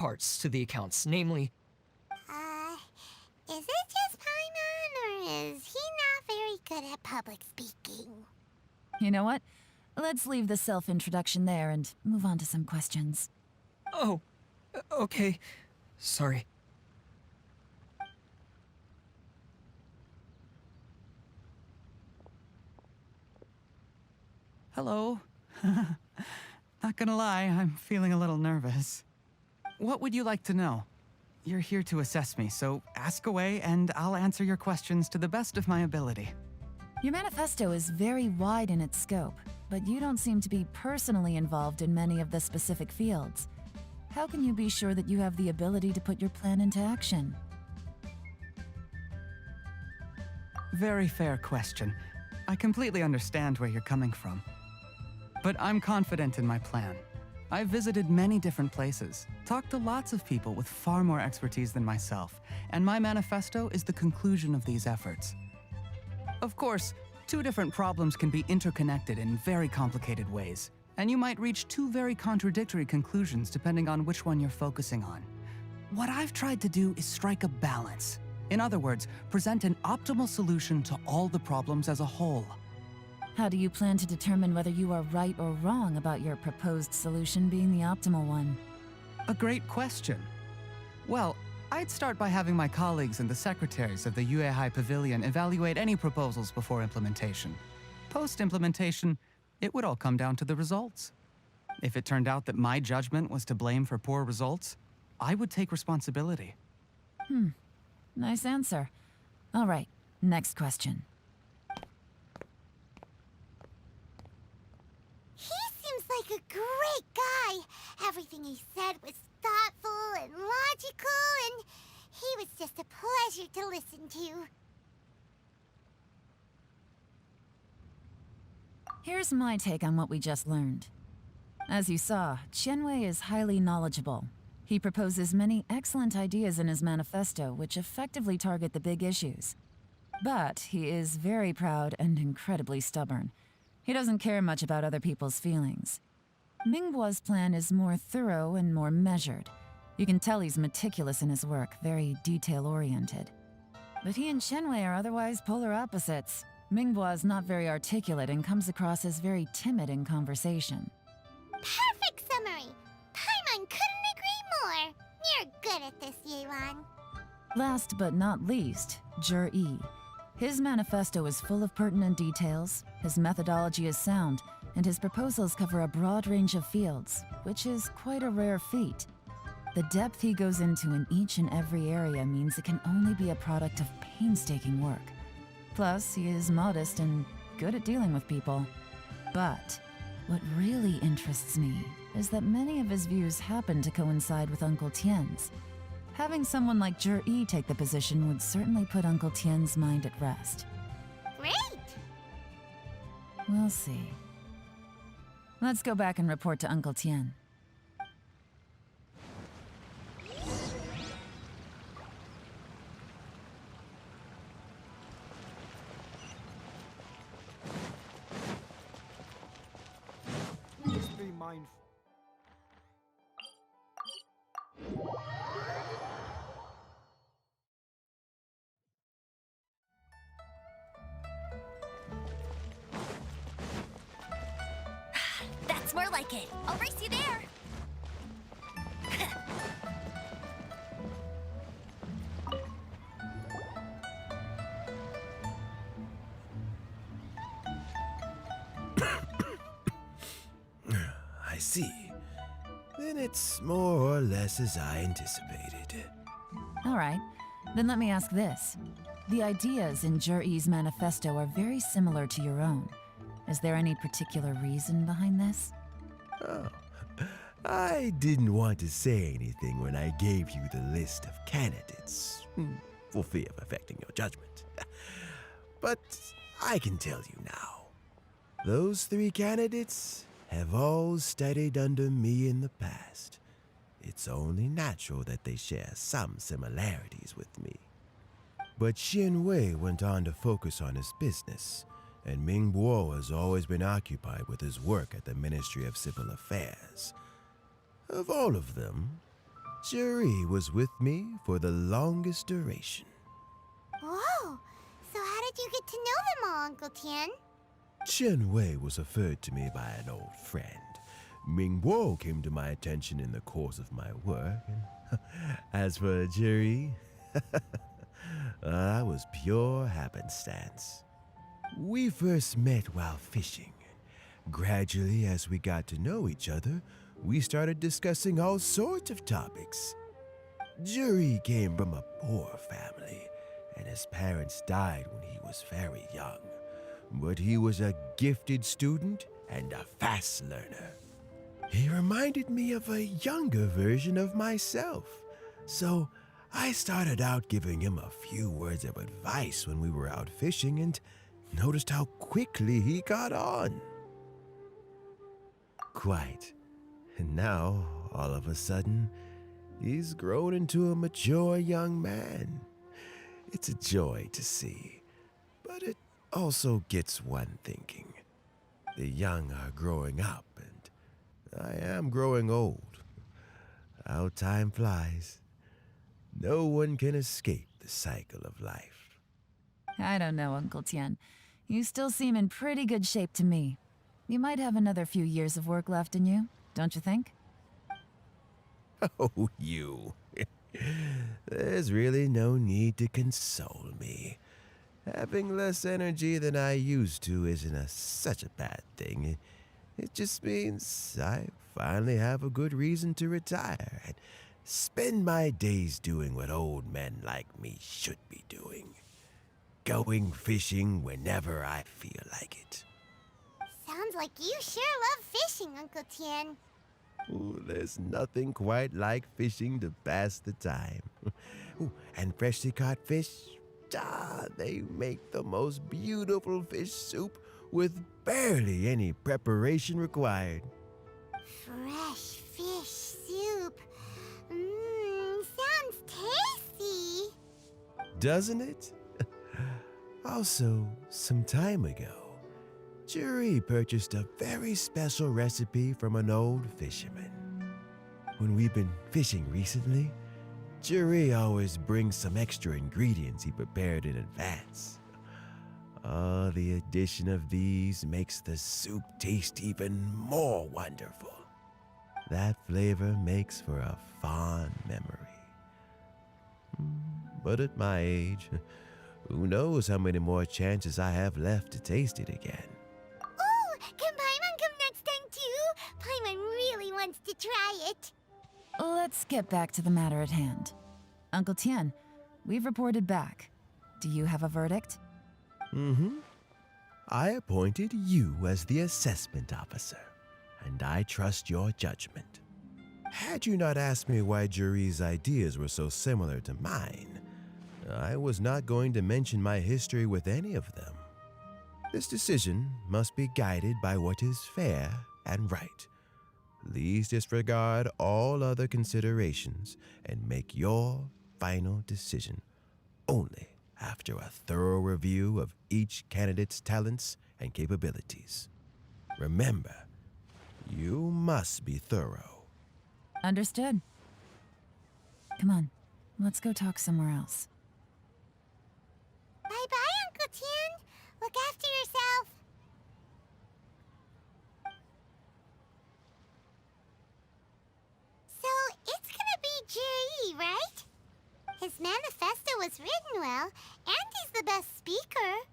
parts to the accounts, namely... Is it just Paimon, or is he not very good at public speaking? You know what? Let's leave the self-introduction there and move on to some questions. Oh, okay. Sorry. Hello. Not gonna lie, I'm feeling a little nervous. What would you like to know? You're here to assess me, so ask away and I'll answer your questions to the best of my ability. Your manifesto is very wide in its scope, but you don't seem to be personally involved in many of the specific fields. How can you be sure that you have the ability to put your plan into action? Very fair question. I completely understand where you're coming from. But I'm confident in my plan. I've visited many different places, talked to lots of people with far more expertise than myself, and my manifesto is the conclusion of these efforts. Of course, two different problems can be interconnected in very complicated ways, and you might reach two very contradictory conclusions depending on which one you're focusing on. What I've tried to do is strike a balance. In other words, present an optimal solution to all the problems as a whole. How do you plan to determine whether you are right or wrong about your proposed solution being the optimal one? A great question. Well, I'd start by having my colleagues and the secretaries of the Yuehai Pavilion evaluate any proposals before implementation. Post-implementation, it would all come down to the results. If it turned out that my judgment was to blame for poor results, I would take responsibility. Nice answer. All right, next question. He seems like a great guy. Everything he said was thoughtful and logical, and he was just a pleasure to listen to. Here's my take on what we just learned. As you saw, Qianwei is highly knowledgeable. He proposes many excellent ideas in his manifesto which effectively target the big issues. But he is very proud and incredibly stubborn. He doesn't care much about other people's feelings. Mingbo's plan is more thorough and more measured. You can tell he's meticulous in his work, very detail-oriented. But he and Qianwei are otherwise polar opposites. Mingbo is not very articulate and comes across as very timid in conversation. Perfect summary! Paimon couldn't agree more! You're good at this, Yuan. Last but not least, Zhi. His manifesto is full of pertinent details, his methodology is sound, and his proposals cover a broad range of fields, which is quite a rare feat. The depth he goes into in each and every area means it can only be a product of painstaking work. Plus, he is modest and good at dealing with people. But what really interests me is that many of his views happen to coincide with Uncle Tien's. Having someone like Zhi take the position would certainly put Uncle Tien's mind at rest. Great! We'll see. Let's go back and report to Uncle Tien. Just be mindful. That's more like it. I'll race you there. I see. Then it's more or less as I anticipated. All right, then let me ask this. The ideas in Zhi's manifesto are very similar to your own. Is there any particular reason behind this? Oh, I didn't want to say anything when I gave you the list of candidates, for fear of affecting your judgment. But I can tell you now. Those 3 candidates have all studied under me in the past. It's only natural that they share some similarities with me. But Qianwei went on to focus on his business, and Mingbo has always been occupied with his work at the Ministry of Civil Affairs. Of all of them, Juri was with me for the longest duration. Whoa! So how did you get to know them all, Uncle Tian? Chen Wei was referred to me by an old friend. Ming Guo came to my attention in the course of my work. And as for Juri, that was pure happenstance. We first met while fishing. Gradually, as we got to know each other, we started discussing all sorts of topics. Juri came from a poor family, and his parents died when he was very young. But he was a gifted student and a fast learner. He reminded me of a younger version of myself, so I started out giving him a few words of advice when we were out fishing and noticed how quickly he got on. Quite. And now, all of a sudden, he's grown into a mature young man. It's a joy to see, but it also gets one thinking. The young are growing up, and I am growing old. How time flies. No one can escape the cycle of life. I don't know, Uncle Tian. You still seem in pretty good shape to me. You might have another few years of work left in you, don't you think? Oh, you. There's really no need to console me. Having less energy than I used to isn't such a bad thing. It just means I finally have a good reason to retire and spend my days doing what old men like me should be doing. Going fishing whenever I feel like it. Sounds like you sure love fishing, Uncle Tian. Ooh, there's nothing quite like fishing to pass the time. Ooh, and freshly caught fish, they make the most beautiful fish soup with barely any preparation required. Fresh fish soup. Sounds tasty. Doesn't it? Also, some time ago, Juri purchased a very special recipe from an old fisherman. When we've been fishing recently, Juri always brings some extra ingredients he prepared in advance. Oh, the addition of these makes the soup taste even more wonderful. That flavor makes for a fond memory. But at my age, who knows how many more chances I have left to taste it again. Oh, can Paimon come next time too? Paimon really wants to try it. Let's get back to the matter at hand. Uncle Tian, we've reported back. Do you have a verdict? I appointed you as the assessment officer, and I trust your judgment. Had you not asked me why Juri's ideas were so similar to mine, I was not going to mention my history with any of them. This decision must be guided by what is fair and right. Please disregard all other considerations and make your final decision only after a thorough review of each candidate's talents and capabilities. Remember, you must be thorough. Understood. Come on, let's go talk somewhere else. Bye-bye, Uncle Tian. Look after yourself. So, it's gonna be Juri, right? His manifesto was written well, and he's the best speaker.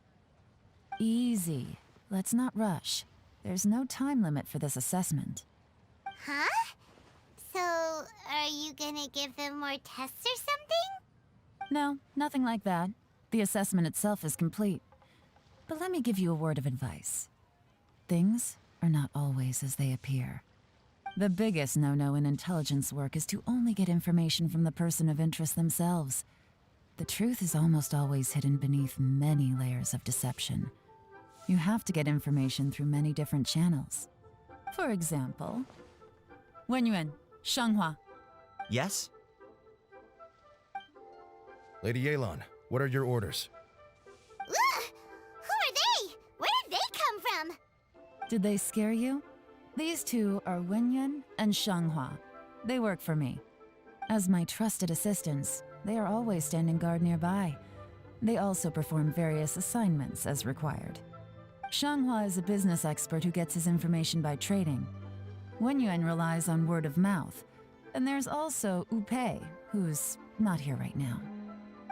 Easy. Let's not rush. There's no time limit for this assessment. Huh? So, are you gonna give them more tests or something? No, nothing like that. The assessment itself is complete. But let me give you a word of advice. Things are not always as they appear. The biggest no-no in intelligence work is to only get information from the person of interest themselves. The truth is almost always hidden beneath many layers of deception. You have to get information through many different channels. For example, Wenyuan, Shanghua. Yes? Lady Yelan, what are your orders? Ugh! Who are they? Where did they come from? Did they scare you? These two are Wenyuan and Shanghua. They work for me. As my trusted assistants, they are always standing guard nearby. They also perform various assignments as required. Shanghua is a business expert who gets his information by trading. Wenyuan relies on word of mouth. And there's also Upei, who's not here right now.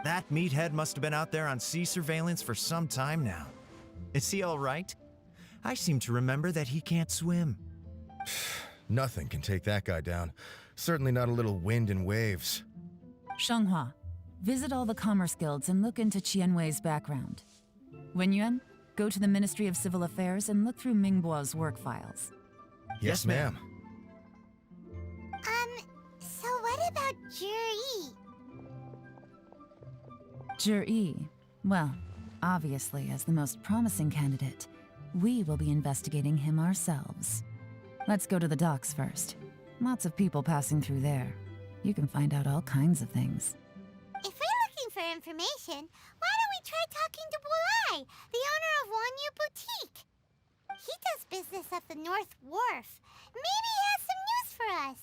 That meathead must have been out there on sea surveillance for some time now. Is he all right? I seem to remember that he can't swim. Nothing can take that guy down. Certainly not a little wind and waves. Shanghua, visit all the commerce guilds and look into Qianwei's background. Wenyuan, go to the Ministry of Civil Affairs and look through Mingbo's work files. Yes, ma'am. So what about Juri? Juri, well, obviously as the most promising candidate, we will be investigating him ourselves. Let's go to the docks first. Lots of people passing through there. You can find out all kinds of things. If we're looking for information, why don't we try talking to Bulai, the owner of Wanyu Boutique? He does business at the North Wharf. Maybe he has some news for us.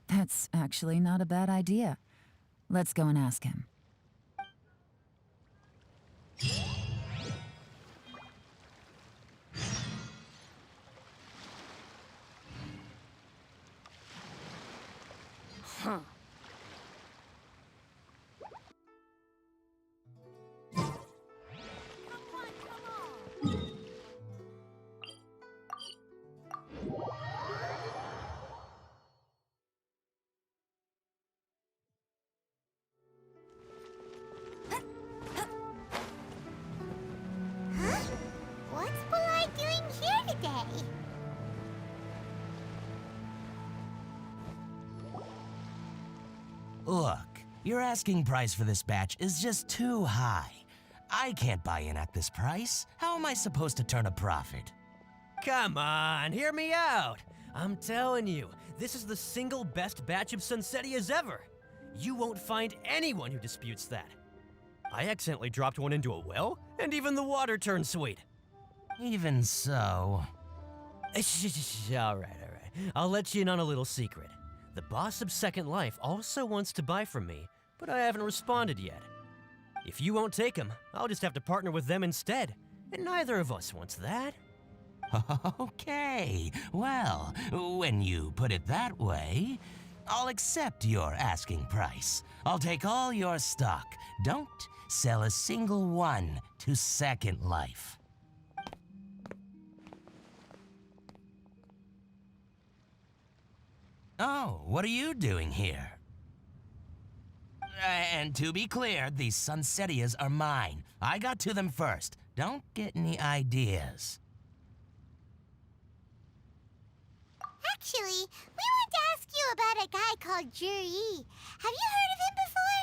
That's actually not a bad idea. Let's go and ask him. Huh. What's Bulai doing here today? Look, your asking price for this batch is just too high. I can't buy in at this price. How am I supposed to turn a profit? Come on, hear me out. I'm telling you, this is the single best batch of Sunsetias ever. You won't find anyone who disputes that. I accidentally dropped one into a well, and even the water turned sweet. Even so... All right. I'll let you in on a little secret. The boss of Second Life also wants to buy from me, but I haven't responded yet. If you won't take him, I'll just have to partner with them instead, and neither of us wants that. Okay, well, when you put it that way, I'll accept your asking price. I'll take all your stock. Don't sell a single one to Second Life. Oh, what are you doing here? And to be clear, these Sunsetias are mine. I got to them first. Don't get any ideas. Actually, we want to ask you about a guy called Juri. Have you heard of him before?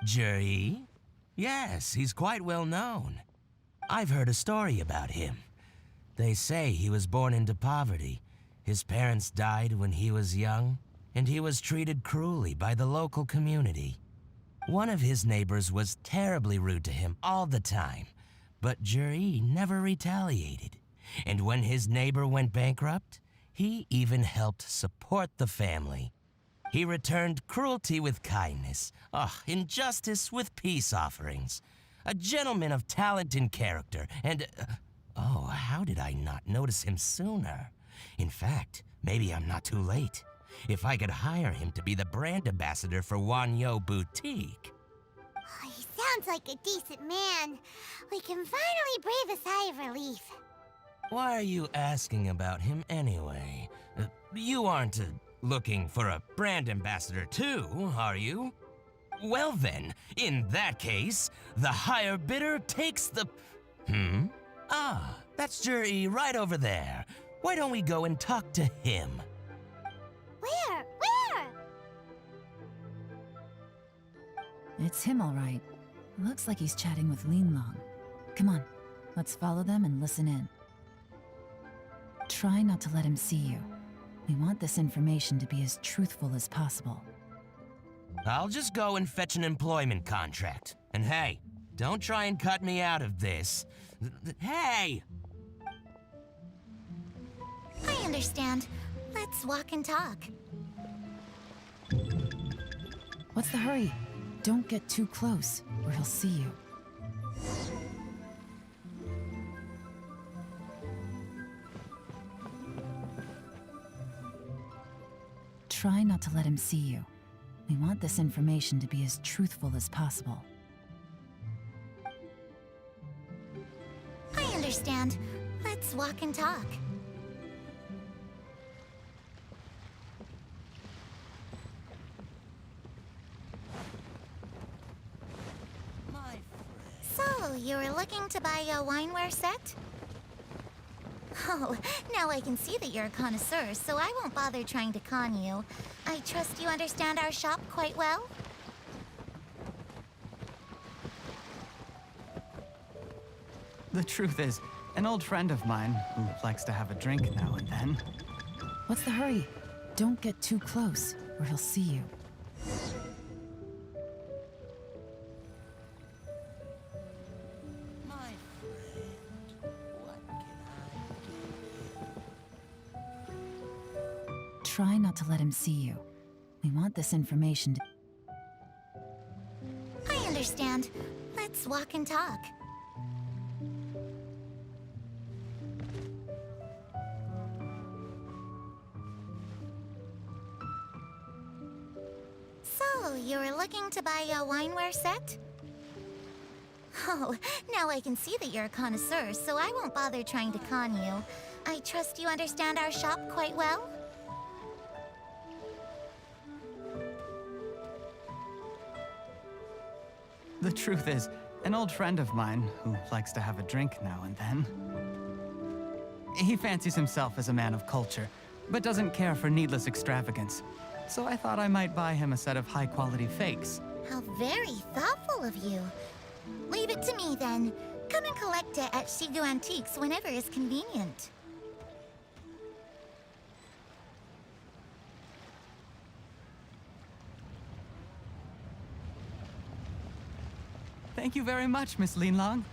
Juri? Yes, he's quite well known. I've heard a story about him. They say he was born into poverty. His parents died when he was young, and he was treated cruelly by the local community. One of his neighbors was terribly rude to him all the time, but Juri never retaliated. And when his neighbor went bankrupt, he even helped support the family. He returned cruelty with kindness, injustice with peace offerings. A gentleman of talent and character, and... how did I not notice him sooner? In fact, maybe I'm not too late. If I could hire him to be the brand ambassador for Wanyo Boutique. Oh, he sounds like a decent man. We can finally breathe a sigh of relief. Why are you asking about him anyway? You aren't looking for a brand ambassador too, are you? Well then, in that case, the higher bidder takes the... That's Juri right over there. Why don't we go and talk to him? Where? It's him, all right. Looks like he's chatting with Linlong. Come on, let's follow them and listen in. Try not to let him see you. We want this information to be as truthful as possible. I'll just go and fetch an employment contract. And hey, don't try and cut me out of this. Hey! I understand. Let's walk and talk. What's the hurry? Don't get too close, or he'll see you. Try not to let him see you. We want this information to be as truthful as possible. I understand. Let's walk and talk. So, you were looking to buy a wineware set? Oh, now I can see that you're a connoisseur, so I won't bother trying to con you. I trust you understand our shop quite well? The truth is, an old friend of mine who likes to have a drink now and then. What's the hurry? Don't get too close, or he'll see you. Try not to let him see you. We want this information to... I understand. Let's walk and talk. So, you were looking to buy a wineware set? Oh, now I can see that you're a connoisseur, so I won't bother trying to con you. I trust you understand our shop quite well? The truth is, an old friend of mine who likes to have a drink now and then. He fancies himself as a man of culture, but doesn't care for needless extravagance. So I thought I might buy him a set of high-quality fakes. How very thoughtful of you. Leave it to me, then. Come and collect it at Shigu Antiques whenever is convenient. Thank you very much, Miss Linlong.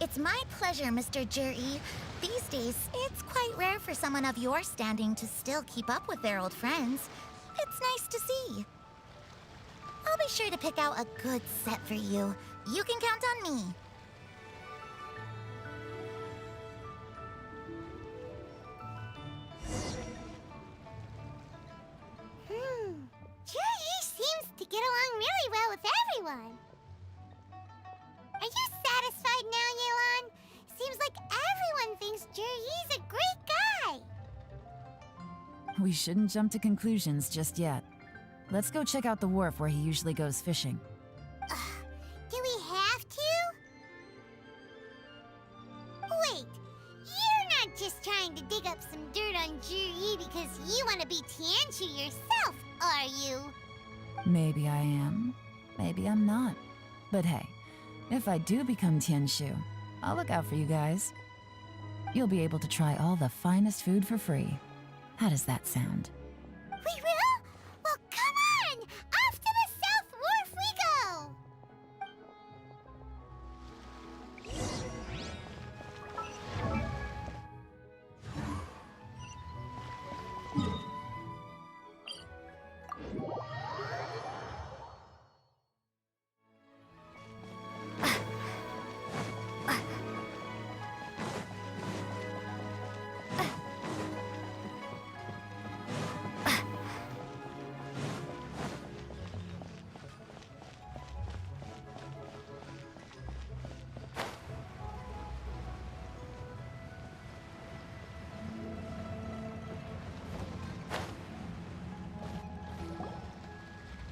It's my pleasure, Mr. Juri. These days, it's quite rare for someone of your standing to still keep up with their old friends. It's nice to see. I'll be sure to pick out a good set for you. You can count on me. Juri seems to get along really well with everyone. Are you satisfied now, Yelan? Seems like everyone thinks Juri's a great guy. We shouldn't jump to conclusions just yet. Let's go check out the wharf where he usually goes fishing. Do we have to? Wait, you're not just trying to dig up some dirt on Juri because you want to be Tianchu yourself, are you? Maybe I am, maybe I'm not. But hey, if I do become Tianshu, I'll look out for you guys. You'll be able to try all the finest food for free. How does that sound? We will? Well, come on! Off to the South Wharf we go!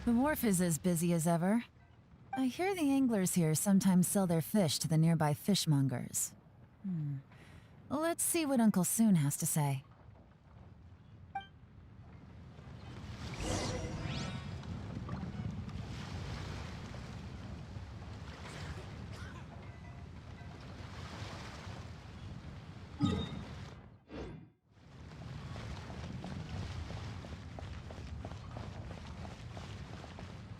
The wharf is as busy as ever. I hear the anglers here sometimes sell their fish to the nearby fishmongers. Let's see what Uncle Soon has to say.